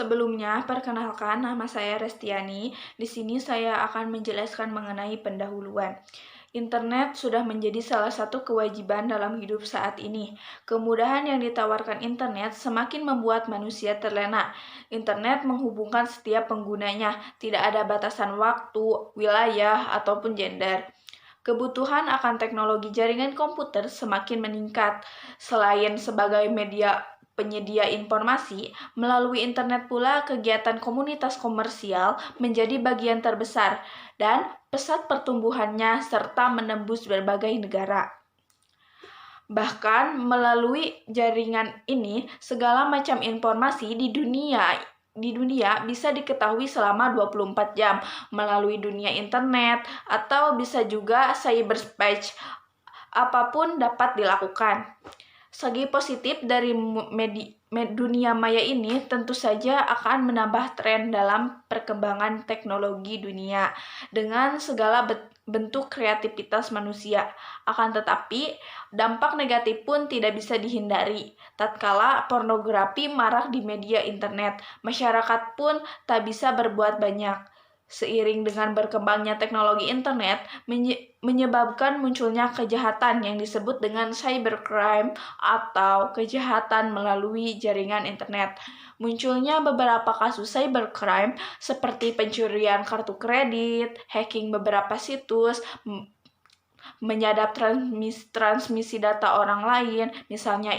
Sebelumnya, perkenalkan nama saya Restiani. Di sini saya akan menjelaskan mengenai pendahuluan. Internet sudah menjadi salah satu kewajiban dalam hidup saat ini. Kemudahan yang ditawarkan internet semakin membuat manusia terlena. Internet menghubungkan setiap penggunanya, tidak ada batasan waktu, wilayah, ataupun gender. Kebutuhan akan teknologi jaringan komputer semakin meningkat. Selain sebagai media penyedia informasi, melalui internet pula kegiatan komunitas komersial menjadi bagian terbesar dan pesat pertumbuhannya serta menembus berbagai negara. Bahkan melalui jaringan ini, segala macam informasi di dunia bisa diketahui selama 24 jam melalui dunia internet atau bisa juga cyberspace. Apapun dapat dilakukan. Segi positif dari dunia maya ini tentu saja akan menambah tren dalam perkembangan teknologi dunia dengan segala bentuk kreativitas manusia. Akan tetapi, dampak negatif pun tidak bisa dihindari. Tatkala pornografi marak di media internet, masyarakat pun tak bisa berbuat banyak. Seiring dengan berkembangnya teknologi internet, menyebabkan munculnya kejahatan yang disebut dengan cybercrime atau kejahatan melalui jaringan internet. Munculnya beberapa kasus cybercrime seperti pencurian kartu kredit, hacking beberapa situs, menyadap transmisi data orang lain, misalnya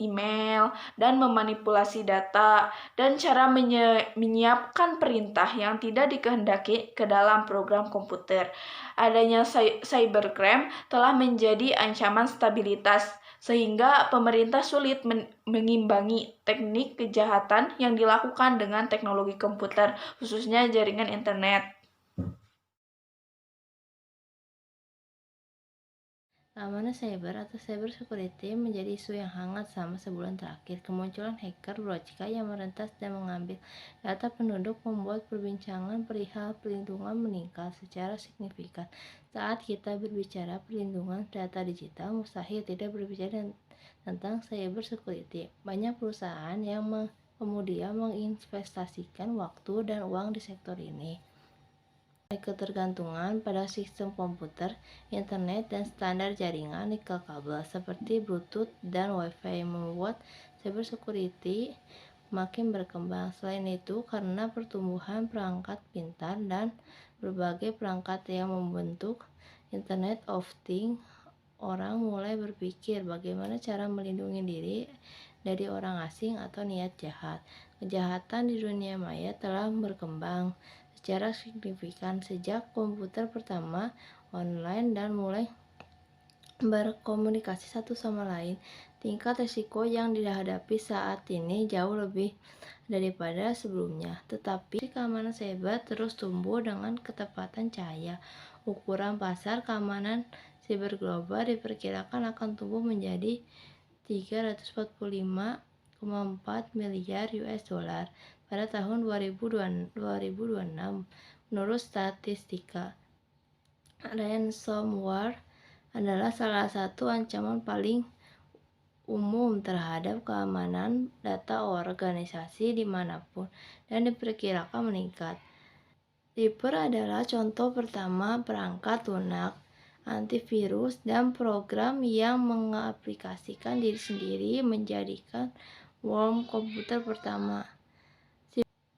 email, dan memanipulasi data, dan cara menyiapkan perintah yang tidak dikehendaki ke dalam program komputer. Adanya cybercrime telah menjadi ancaman stabilitas, sehingga pemerintah sulit mengimbangi teknik kejahatan yang dilakukan dengan teknologi komputer, khususnya jaringan internet. Keamanan cyber atau cyber security menjadi isu yang hangat selama sebulan terakhir. Kemunculan hacker berochika yang merentas dan mengambil data penduduk membuat perbincangan perihal perlindungan meningkat secara signifikan. Saat kita berbicara perlindungan data digital, mustahil tidak berbicara tentang cyber security. Banyak perusahaan yang kemudian menginvestasikan waktu dan uang di sektor ini. Ketergantungan pada sistem komputer, internet, dan standar jaringan nikel kabel seperti Bluetooth dan Wi-Fi membuat cybersecurity makin berkembang. Selain itu, karena pertumbuhan perangkat pintar dan berbagai perangkat yang membentuk Internet of Things, orang mulai berpikir bagaimana cara melindungi diri dari orang asing atau niat jahat. Kejahatan di dunia maya telah berkembang secara signifikan sejak komputer pertama online dan mulai berkomunikasi satu sama lain. Tingkat risiko yang dihadapi saat ini jauh lebih daripada sebelumnya, tetapi keamanan cyber terus tumbuh dengan ketepatan cahaya. Ukuran pasar keamanan cyber global diperkirakan akan tumbuh menjadi 345,4 miliar US dollar pada tahun 2026 menurut statistika. Ransomware adalah salah satu ancaman paling umum terhadap keamanan data organisasi dimanapun dan diperkirakan meningkat. Reaper adalah contoh pertama perangkat lunak, antivirus, dan program yang mengaplikasikan diri sendiri menjadikan worm komputer pertama.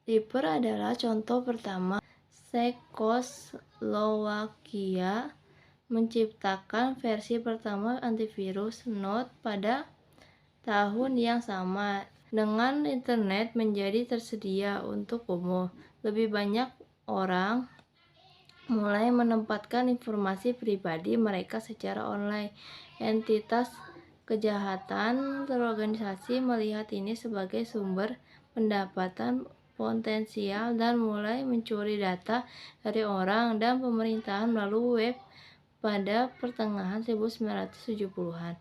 Reaper adalah contoh pertama. Czechoslovakia menciptakan versi pertama antivirus Node pada tahun yang sama. Dengan internet menjadi tersedia untuk umum, lebih banyak orang mulai menempatkan informasi pribadi mereka secara online. Entitas kejahatan terorganisasi melihat ini sebagai sumber pendapatan potensial dan mulai mencuri data dari orang dan pemerintahan melalui web pada pertengahan 1970-an.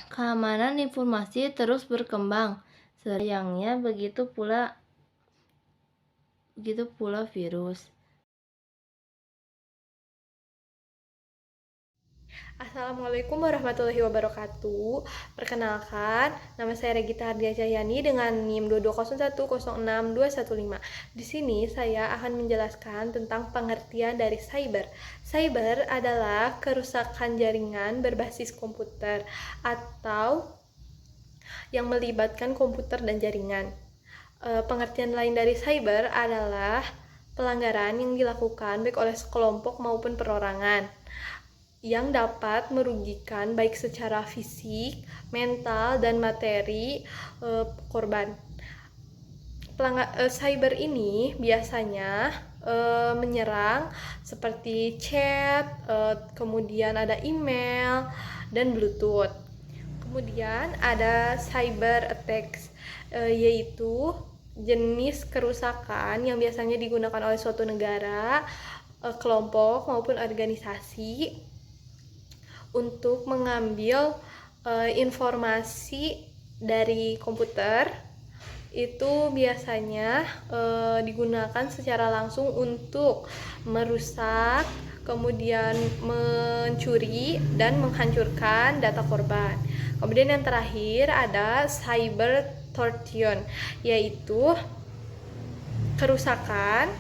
Keamanan informasi terus berkembang. Sayangnya begitu pula virus. Assalamualaikum warahmatullahi wabarakatuh. Perkenalkan, nama saya Regita Hardia Cahyani dengan NIM 220106215. Di sini saya akan menjelaskan tentang pengertian dari cyber. Cyber adalah kerusakan jaringan berbasis komputer atau yang melibatkan komputer dan jaringan. Pengertian lain dari cyber adalah pelanggaran yang dilakukan baik oleh sekelompok maupun perorangan yang dapat merugikan baik secara fisik, mental, dan materi korban. Cyber ini biasanya menyerang seperti chat, kemudian ada email, dan Bluetooth. Kemudian ada cyber attacks, yaitu jenis kerusakan yang biasanya digunakan oleh suatu negara, kelompok maupun organisasi untuk mengambil informasi dari komputer. Itu biasanya digunakan secara langsung untuk merusak, kemudian mencuri dan menghancurkan data korban. Kemudian yang terakhir ada cyber torsion, yaitu kerusakan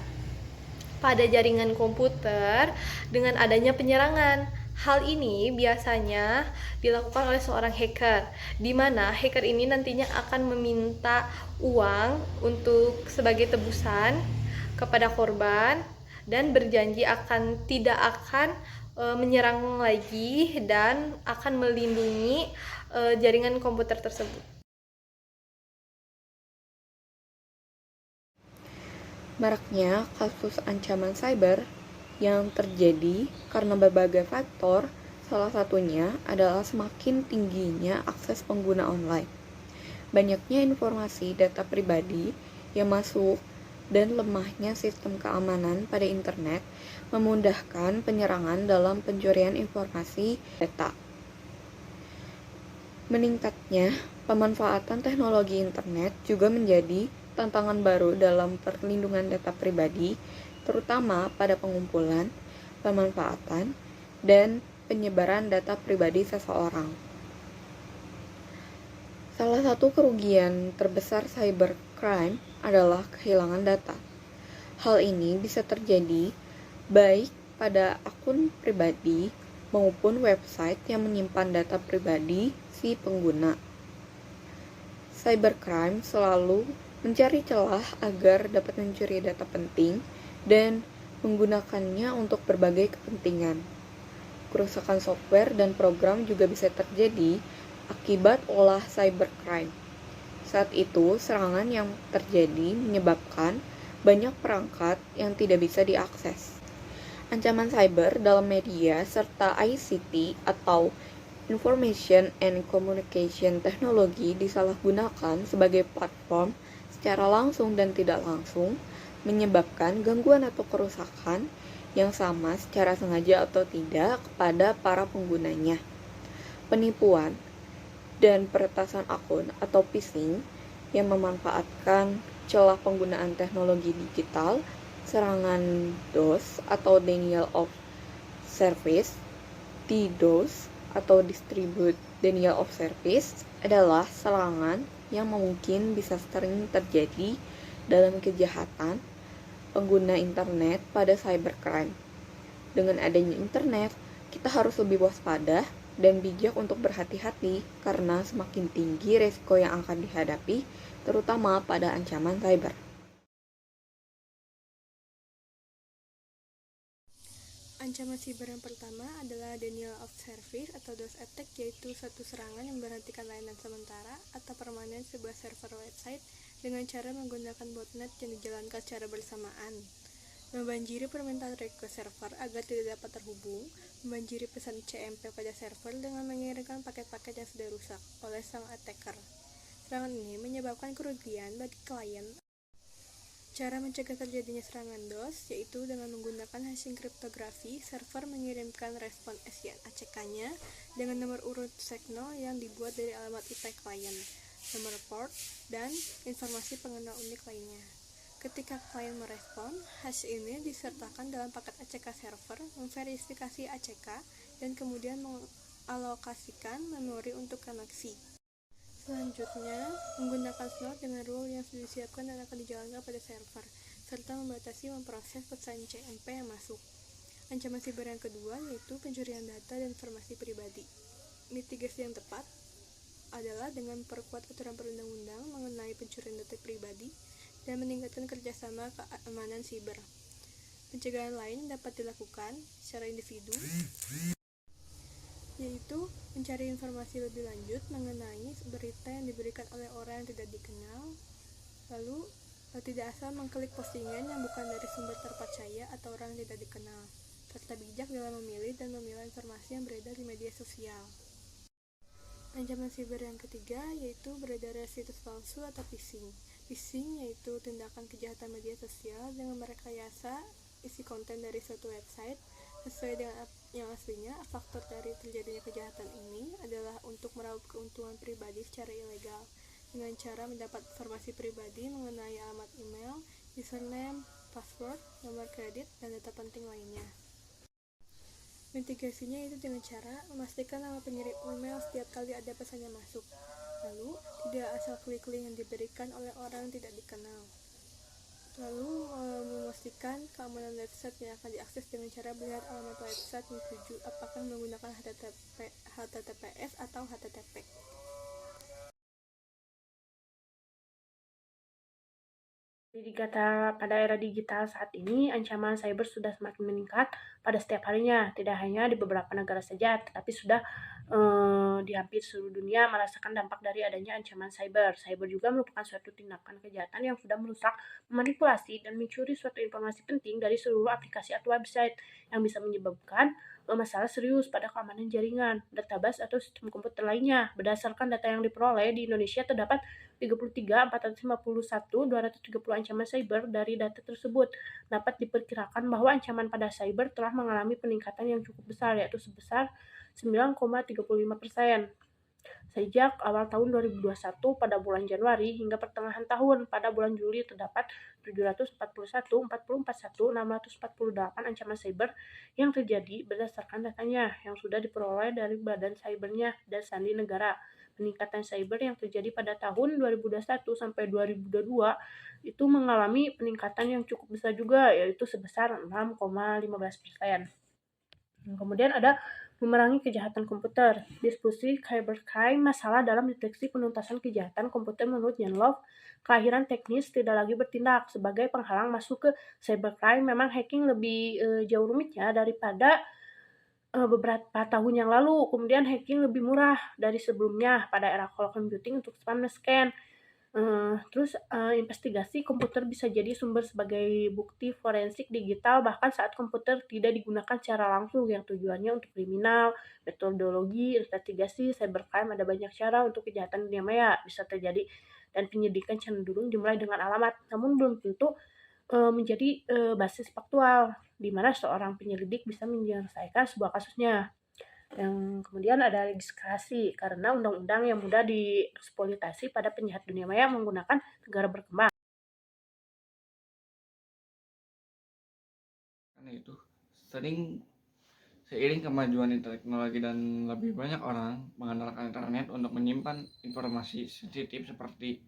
pada jaringan komputer dengan adanya penyerangan. Hal ini biasanya dilakukan oleh seorang hacker, di mana hacker ini nantinya akan meminta uang untuk sebagai tebusan kepada korban dan berjanji tidak akan menyerang lagi dan akan melindungi jaringan komputer tersebut. Maraknya kasus ancaman cyber yang terjadi karena berbagai faktor, salah satunya adalah semakin tingginya akses pengguna online. Banyaknya informasi data pribadi yang masuk dan lemahnya sistem keamanan pada internet memudahkan penyerangan dalam pencurian informasi data. Meningkatnya pemanfaatan teknologi internet juga menjadi tantangan baru dalam perlindungan data pribadi, terutama pada pengumpulan, pemanfaatan, dan penyebaran data pribadi seseorang. Salah satu kerugian terbesar cybercrime adalah kehilangan data. Hal ini bisa terjadi baik pada akun pribadi maupun website yang menyimpan data pribadi si pengguna. Cybercrime selalu mencari celah agar dapat mencuri data penting dan menggunakannya untuk berbagai kepentingan. Kerusakan software dan program juga bisa terjadi akibat olah cybercrime. Saat itu, serangan yang terjadi menyebabkan banyak perangkat yang tidak bisa diakses. Ancaman cyber dalam media serta ICT atau Information and Communication Technology disalahgunakan sebagai platform secara langsung dan tidak langsung, menyebabkan gangguan atau kerusakan yang sama secara sengaja atau tidak kepada para penggunanya. Penipuan dan peretasan akun atau phishing yang memanfaatkan celah penggunaan teknologi digital, serangan DOS atau Denial of Service, DDoS atau Distributed Denial of Service adalah serangan yang mungkin bisa sering terjadi dalam kejahatan pengguna internet pada cybercrime. Dengan adanya internet, kita harus lebih waspada dan bijak untuk berhati-hati karena semakin tinggi resiko yang akan dihadapi, terutama pada ancaman cyber. Ancaman siber yang pertama adalah denial of service atau DOS attack, yaitu suatu serangan yang memberhentikan layanan sementara atau permanen sebuah server website dengan cara menggunakan botnet yang dijalankan secara bersamaan. Membanjiri permintaan request server agar tidak dapat terhubung, membanjiri pesan CMP pada server dengan mengirimkan paket-paket yang sudah rusak oleh sang attacker. Serangan ini menyebabkan kerugian bagi klien. Cara mencegah terjadinya serangan DOS yaitu dengan menggunakan hashing kriptografi. Server mengirimkan respon SYN ACK-nya dengan nomor urut sekno yang dibuat dari alamat IP klien, nomor port, dan informasi pengenal unik lainnya. Ketika klien merespon, hash ini disertakan dalam paket ACK server, memverifikasi ACK, dan kemudian mengalokasikan memori untuk koneksi. Selanjutnya, menggunakan slot dengan rule yang sudah disiapkan dan akan dijalankan pada server, serta membatasi memproses pesan CMP yang masuk. Ancaman siber yang kedua yaitu pencurian data dan informasi pribadi. Mitigasi yang tepat adalah dengan memperkuat aturan perundang-undang mengenai pencurian data pribadi dan meningkatkan kerjasama keamanan siber. Pencegahan lain dapat dilakukan secara individu, yaitu mencari informasi lebih lanjut mengenai berita yang diberikan oleh orang yang tidak dikenal, lalu tidak asal mengklik postingan yang bukan dari sumber terpercaya atau orang yang tidak dikenal, serta bijak dalam memilih dan memilah informasi yang beredar di media sosial. Ancaman siber yang ketiga yaitu beredarnya situs palsu atau phishing. Phishing yaitu tindakan kejahatan media sosial dengan merekayasa isi konten dari suatu website sesuai dengan yang aslinya. Faktor dari terjadinya kejahatan ini adalah untuk meraup keuntungan pribadi secara ilegal dengan cara mendapat informasi pribadi mengenai alamat email, username, password, nomor kredit, dan data penting lainnya. Mitigasinya itu dengan cara memastikan nama pengirim email setiap kali ada pesannya masuk. Lalu, tidak asal klik link yang diberikan oleh orang yang tidak dikenal. Lalu, memastikan keamanan website yang akan diakses dengan cara melihat alamat website yang dituju apakah menggunakan HTTPS atau HTTP. Jadi pada era digital saat ini, ancaman cyber sudah semakin meningkat pada setiap harinya. Tidak hanya di beberapa negara saja, tetapi sudah di hampir seluruh dunia merasakan dampak dari adanya ancaman cyber. Cyber juga merupakan suatu tindakan kejahatan yang sudah merusak, memanipulasi, dan mencuri suatu informasi penting dari seluruh aplikasi atau website yang bisa menyebabkan masalah serius pada keamanan jaringan, database, atau sistem komputer lainnya. Berdasarkan data yang diperoleh, di Indonesia terdapat 33.451.230 ancaman cyber. Dari data tersebut, dapat diperkirakan bahwa ancaman pada cyber telah mengalami peningkatan yang cukup besar, yaitu sebesar 9,35%. Sejak awal tahun 2021 pada bulan Januari hingga pertengahan tahun pada bulan Juli terdapat 741.441.648 ancaman cyber yang terjadi berdasarkan datanya yang sudah diperoleh dari Badan Cybernya dan Sandi Negara. Peningkatan cyber yang terjadi pada tahun 2021 sampai 2022 itu mengalami peningkatan yang cukup besar juga, yaitu sebesar 6,15%. Kemudian ada memerangi kejahatan komputer. Diskusi cybercrime, masalah dalam deteksi penuntasan kejahatan komputer menurut Jan Love, kelahiran teknis tidak lagi bertindak sebagai penghalang masuk ke cybercrime. Memang hacking lebih jauh rumitnya daripada beberapa tahun yang lalu. Kemudian hacking lebih murah dari sebelumnya pada era cloud computing untuk spam dan scan. Investigasi komputer bisa jadi sumber sebagai bukti forensik digital bahkan saat komputer tidak digunakan secara langsung yang tujuannya untuk kriminal. Metodologi investigasi cybercrime ada banyak cara untuk kejahatan dunia maya bisa terjadi dan penyidikan cenderung dimulai dengan alamat, namun belum tentu menjadi basis faktual di mana seorang penyelidik bisa menyelesaikan sebuah kasusnya. Yang kemudian ada legislasi karena undang-undang yang mudah dieksploitasi pada penjahat dunia maya menggunakan negara berkembang. Karena itu sering seiring kemajuan teknologi dan lebih banyak orang mengandalkan internet untuk menyimpan informasi sensitif seperti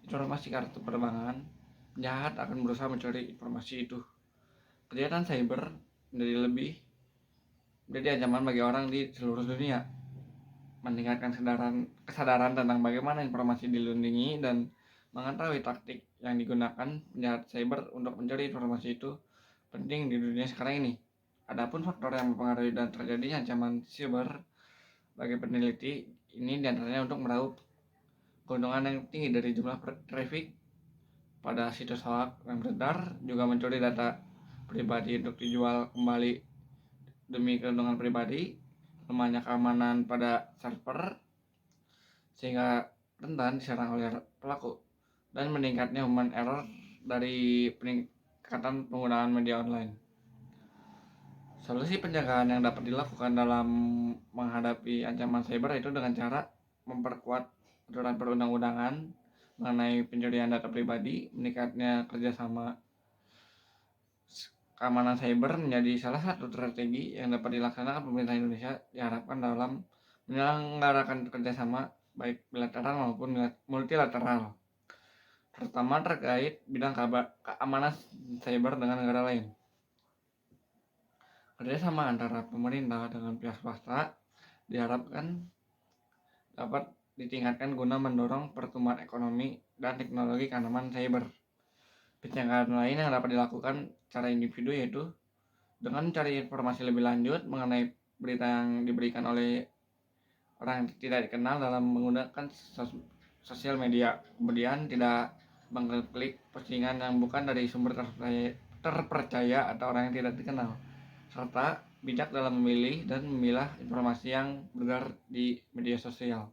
informasi kartu penerbangan, penjahat akan berusaha mencuri informasi itu. Kejahatan cyber menjadi ancaman bagi orang di seluruh dunia, meningkatkan kesadaran tentang bagaimana informasi dilindungi dan mengetahui taktik yang digunakan penjahat cyber untuk mencuri informasi itu penting di dunia sekarang ini. Adapun faktor yang mempengaruhi dan terjadinya ancaman cyber bagi peneliti ini diantaranya untuk meraup keuntungan yang tinggi dari jumlah traffic pada situs hoax yang beredar, juga mencuri data pribadi untuk dijual kembali demi keuntungan pribadi, lemahnya keamanan pada server sehingga rentan diserang oleh pelaku, dan meningkatnya human error dari peningkatan penggunaan media online. Solusi pencegahan yang dapat dilakukan dalam menghadapi ancaman cyber itu dengan cara memperkuat aturan perundang-undangan, mengenai pencurian data pribadi. Meningkatnya kerjasama keamanan cyber menjadi salah satu strategi yang dapat dilaksanakan pemerintah Indonesia, diharapkan dalam menyelenggarakan kerjasama baik bilateral maupun multilateral, terutama terkait bidang keamanan cyber dengan negara lain. Kerjasama antara pemerintah dengan pihak swasta diharapkan dapat ditingkatkan guna mendorong pertumbuhan ekonomi dan teknologi keamanan cyber. Pencegahan lain yang dapat dilakukan secara individu yaitu dengan mencari informasi lebih lanjut mengenai berita yang diberikan oleh orang yang tidak dikenal dalam menggunakan sosial media. Kemudian tidak mengklik postingan yang bukan dari sumber terpercaya atau orang yang tidak dikenal, serta bijak dalam memilih dan memilah informasi yang beredar di media sosial.